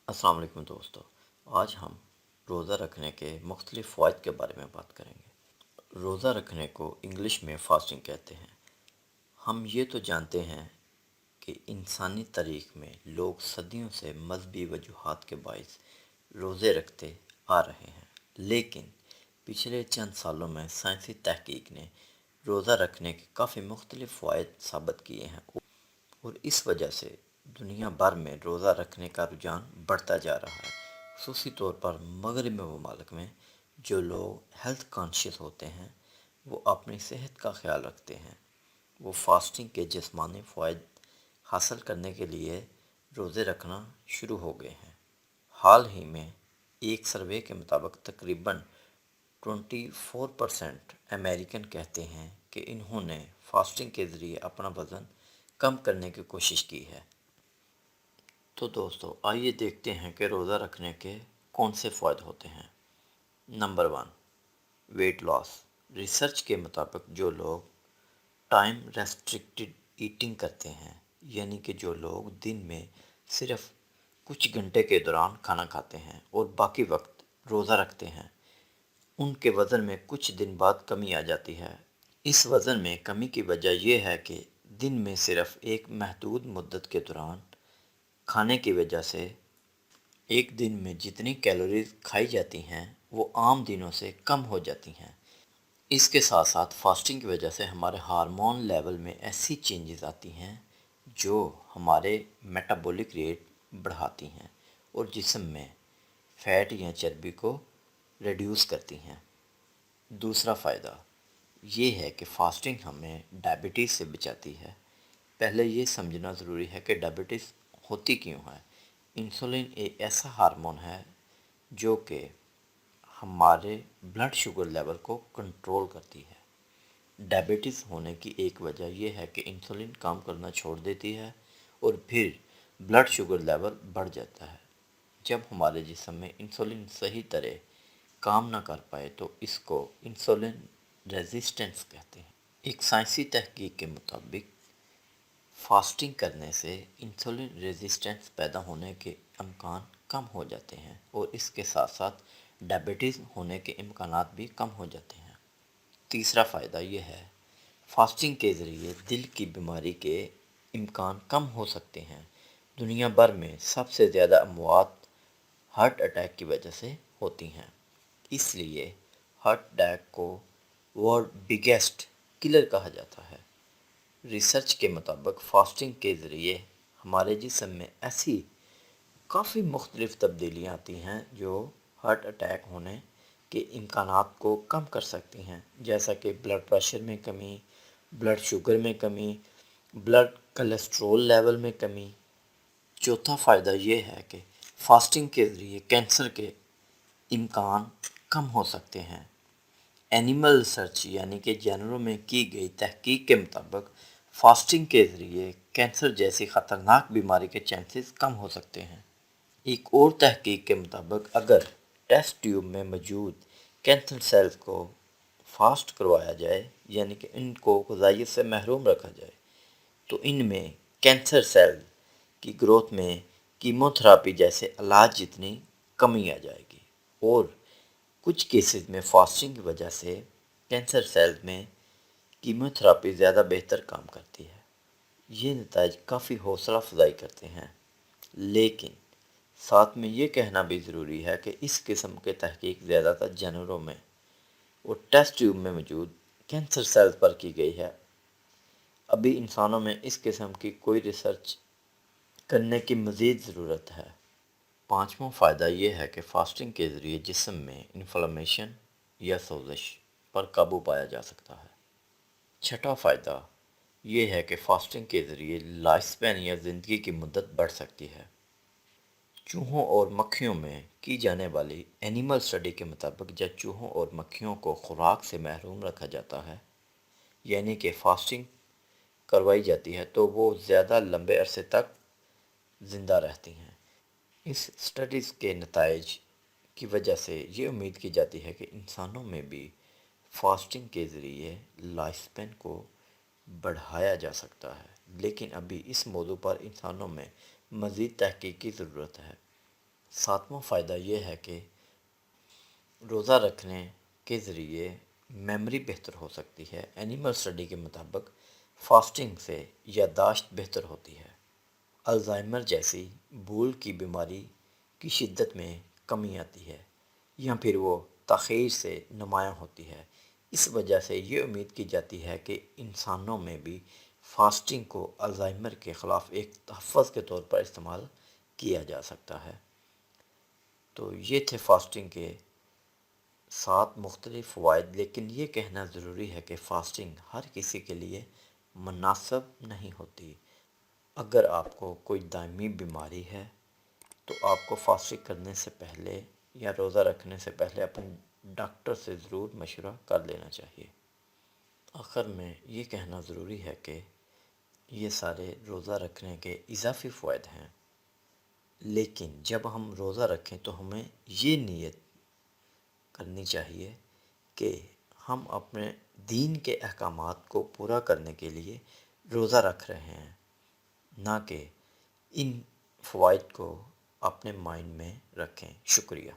السلام علیکم دوستو، آج ہم روزہ رکھنے کے مختلف فوائد کے بارے میں بات کریں گے۔ روزہ رکھنے کو انگلش میں فاسٹنگ کہتے ہیں۔ ہم یہ تو جانتے ہیں کہ انسانی تاریخ میں لوگ صدیوں سے مذہبی وجوہات کے باعث روزے رکھتے آ رہے ہیں، لیکن پچھلے چند سالوں میں سائنسی تحقیق نے روزہ رکھنے کے کافی مختلف فوائد ثابت کیے ہیں، اور اس وجہ سے دنیا بھر میں روزہ رکھنے کا رجحان بڑھتا جا رہا ہے۔ خصوصی طور پر مغربی ممالک میں جو لوگ ہیلتھ کانشیس ہوتے ہیں، وہ اپنی صحت کا خیال رکھتے ہیں، وہ فاسٹنگ کے جسمانی فوائد حاصل کرنے کے لیے روزے رکھنا شروع ہو گئے ہیں۔ حال ہی میں ایک سروے کے مطابق تقریباً 24% امریکن کہتے ہیں کہ انہوں نے فاسٹنگ کے ذریعے اپنا وزن کم کرنے کی کوشش کی ہے۔ تو دوستو آئیے دیکھتے ہیں کہ روزہ رکھنے کے کون سے فوائد ہوتے ہیں۔ Number 1، weight loss. ریسرچ کے مطابق جو لوگ ٹائم ریسٹرکٹڈ ایٹنگ کرتے ہیں، یعنی کہ جو لوگ دن میں صرف کچھ گھنٹے کے دوران کھانا کھاتے ہیں اور باقی وقت روزہ رکھتے ہیں، ان کے وزن میں کچھ دن بعد کمی آ جاتی ہے۔ اس وزن میں کمی کی وجہ یہ ہے کہ دن میں صرف ایک محدود مدت کے دوران کھانے کی وجہ سے ایک دن میں جتنی کیلوریز کھائی جاتی ہیں وہ عام دنوں سے کم ہو جاتی ہیں۔ اس کے ساتھ ساتھ فاسٹنگ کی وجہ سے ہمارے ہارمون لیول میں ایسی چینجز آتی ہیں جو ہمارے میٹابولک ریٹ بڑھاتی ہیں اور جسم میں فیٹ یا چربی کو ریڈیوس کرتی ہیں۔ دوسرا فائدہ یہ ہے کہ فاسٹنگ ہمیں ڈائبٹیز سے بچاتی ہے۔ پہلے یہ سمجھنا ضروری ہے کہ ڈائبٹیز ہوتی کیوں ہے۔ انسولین ایک ایسا ہارمون ہے جو کہ ہمارے بلڈ شوگر لیول کو کنٹرول کرتی ہے۔ ڈائبٹیز ہونے کی ایک وجہ یہ ہے کہ انسولین کام کرنا چھوڑ دیتی ہے اور پھر بلڈ شوگر لیول بڑھ جاتا ہے۔ جب ہمارے جسم میں انسولین صحیح طرح کام نہ کر پائے تو اس کو انسولین ریزسٹنس کہتے ہیں۔ ایک سائنسی تحقیق کے مطابق فاسٹنگ کرنے سے انسولین ریزسٹنس پیدا ہونے کے امکان کم ہو جاتے ہیں اور اس کے ساتھ ساتھ ڈائبٹیز ہونے کے امکانات بھی کم ہو جاتے ہیں۔ تیسرا فائدہ یہ ہے، فاسٹنگ کے ذریعے دل کی بیماری کے امکان کم ہو سکتے ہیں۔ دنیا بھر میں سب سے زیادہ اموات ہارٹ اٹیک کی وجہ سے ہوتی ہیں، اس لیے ہارٹ اٹیک کو ورلڈ بگیسٹ کلر کہا جاتا ہے۔ ریسرچ کے مطابق فاسٹنگ کے ذریعے ہمارے جسم میں ایسی کافی مختلف تبدیلیاں آتی ہیں جو ہارٹ اٹیک ہونے کے امکانات کو کم کر سکتی ہیں، جیسا کہ بلڈ پریشر میں کمی، بلڈ شوگر میں کمی، بلڈ کولیسٹرول لیول میں کمی۔ چوتھا فائدہ یہ ہے کہ فاسٹنگ کے ذریعے کینسر کے امکان کم ہو سکتے ہیں۔ اینیمل ریسرچ یعنی کہ جانوروں میں کی گئی تحقیق کے مطابق فاسٹنگ کے ذریعے کینسر جیسی خطرناک بیماری کے چانسز کم ہو سکتے ہیں۔ ایک اور تحقیق کے مطابق اگر ٹیسٹ ٹیوب میں موجود کینسر سیلز کو فاسٹ کروایا جائے، یعنی کہ ان کو غذائیت سے محروم رکھا جائے، تو ان میں کینسر سیل کی گروتھ میں کیمو تھراپی جیسے علاج جتنی کمی آ جائے گی، اور کچھ کیسز میں فاسٹنگ کی وجہ سے کینسر سیلز میں کیمو تھراپی زیادہ بہتر کام کرتی ہے۔ یہ نتائج کافی حوصلہ افزائی کرتے ہیں، لیکن ساتھ میں یہ کہنا بھی ضروری ہے کہ اس قسم کے تحقیق زیادہ تر جانوروں میں اور ٹیسٹ ٹیوب میں موجود کینسر سیلز پر کی گئی ہے۔ ابھی انسانوں میں اس قسم کی کوئی ریسرچ کرنے کی مزید ضرورت ہے۔ پانچواں فائدہ یہ ہے کہ فاسٹنگ کے ذریعے جسم میں انفلمیشن یا سوزش پر قابو پایا جا سکتا ہے۔ چھٹا فائدہ یہ ہے کہ فاسٹنگ کے ذریعے لائف سپین یا زندگی کی مدت بڑھ سکتی ہے۔ چوہوں اور مکھیوں میں کی جانے والی اینیمل اسٹڈی کے مطابق جب چوہوں اور مکھیوں کو خوراک سے محروم رکھا جاتا ہے، یعنی کہ فاسٹنگ کروائی جاتی ہے، تو وہ زیادہ لمبے عرصے تک زندہ رہتی ہیں۔ اس اسٹڈیز کے نتائج کی وجہ سے یہ امید کی جاتی ہے کہ انسانوں میں بھی فاسٹنگ کے ذریعے لائف سپین کو بڑھایا جا سکتا ہے، لیکن ابھی اس موضوع پر انسانوں میں مزید تحقیق کی ضرورت ہے۔ ساتواں فائدہ یہ ہے کہ روزہ رکھنے کے ذریعے میموری بہتر ہو سکتی ہے۔ اینیمل اسٹڈی کے مطابق فاسٹنگ سے یادداشت بہتر ہوتی ہے۔ الزائمر جیسی بھول کی بیماری کی شدت میں کمی آتی ہے یا پھر وہ تاخیر سے نمایاں ہوتی ہے۔ اس وجہ سے یہ امید کی جاتی ہے کہ انسانوں میں بھی فاسٹنگ کو الزائمر کے خلاف ایک تحفظ کے طور پر استعمال کیا جا سکتا ہے۔ تو یہ تھے فاسٹنگ کے 7 مختلف فوائد، لیکن یہ کہنا ضروری ہے کہ فاسٹنگ ہر کسی کے لیے مناسب نہیں ہوتی۔ اگر آپ کو کوئی دائمی بیماری ہے تو آپ کو فاسٹنگ کرنے سے پہلے یا روزہ رکھنے سے پہلے اپنے ڈاکٹر سے ضرور مشورہ کر لینا چاہیے۔ آخر میں یہ کہنا ضروری ہے کہ یہ سارے روزہ رکھنے کے اضافی فوائد ہیں، لیکن جب ہم روزہ رکھیں تو ہمیں یہ نیت کرنی چاہیے کہ ہم اپنے دین کے احکامات کو پورا کرنے کے لیے روزہ رکھ رہے ہیں، نہ کہ ان فوائد کو اپنے مائنڈ میں رکھیں۔ شکریہ۔